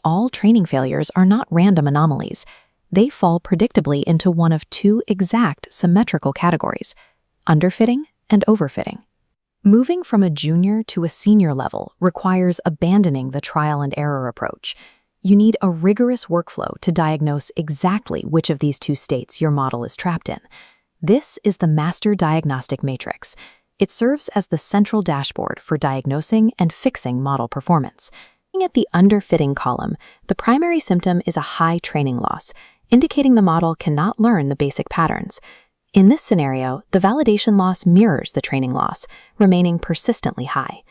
All training failures are not random anomalies. They fall predictably into one of two exact symmetrical categories: underfitting and overfitting. Moving from a junior to a senior level requires abandoning the trial and error approach. You need a rigorous workflow to diagnose exactly which of these two states your model is trapped in. This is the Master Diagnostic Matrix. It serves as the central dashboard for diagnosing and fixing model performance. Looking at the underfitting column, the primary symptom is a high training loss, indicating the model cannot learn the basic patterns. In this scenario, the validation loss mirrors the training loss, remaining persistently high.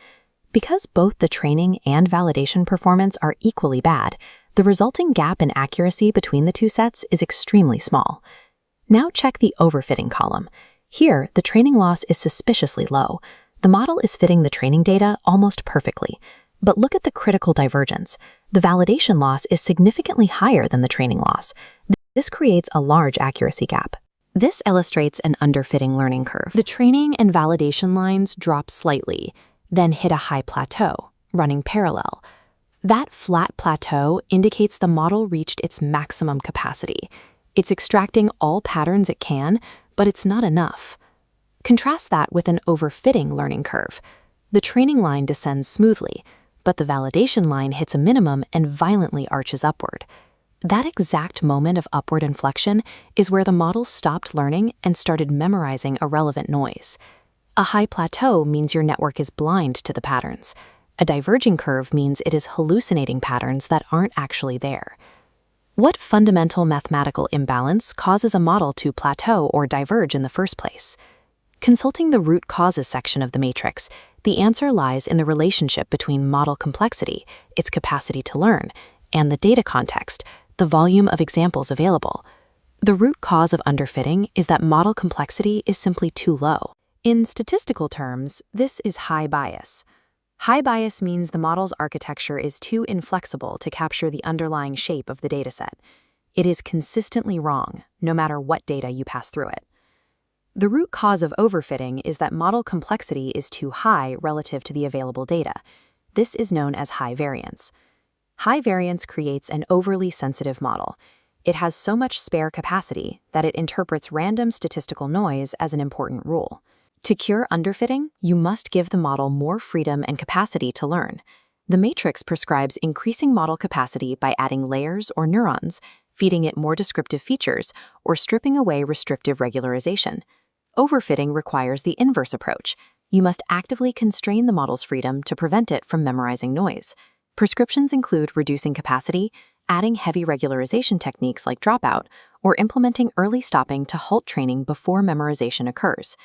Because both the training and validation performance are equally bad, the resulting gap in accuracy between the two sets is extremely small. Now check the overfitting column. Here, the training loss is suspiciously low. The model is fitting the training data almost perfectly. But look at the critical divergence. The validation loss is significantly higher than the training loss. This creates a large accuracy gap. This illustrates an underfitting learning curve. The training and validation lines drop slightly, then hit a high plateau, running parallel. That flat plateau indicates the model reached its maximum capacity. It's extracting all patterns it can, but it's not enough. Contrast that with an overfitting learning curve. The training line descends smoothly, but the validation line hits a minimum and violently arches upward. That exact moment of upward inflection is where the model stopped learning and started memorizing irrelevant noise. A high plateau means your network is blind to the patterns. A diverging curve means it is hallucinating patterns that aren't actually there. What fundamental mathematical imbalance causes a model to plateau or diverge in the first place? Consulting the root causes section of the matrix, the answer lies in the relationship between model complexity, its capacity to learn, and the data context, the volume of examples available. The root cause of underfitting is that model complexity is simply too low. In statistical terms, this is high bias. High bias means the model's architecture is too inflexible to capture the underlying shape of the dataset. It is consistently wrong, no matter what data you pass through it. The root cause of overfitting is that model complexity is too high relative to the available data. This is known as high variance. High variance creates an overly sensitive model. It has so much spare capacity that it interprets random statistical noise as an important rule. To cure underfitting, you must give the model more freedom and capacity to learn. The matrix prescribes increasing model capacity by adding layers or neurons, feeding it more descriptive features, or stripping away restrictive regularization. Overfitting requires the inverse approach. You must actively constrain the model's freedom to prevent it from memorizing noise. Prescriptions include reducing capacity, adding heavy regularization techniques like dropout, or implementing early stopping to halt training before memorization occurs.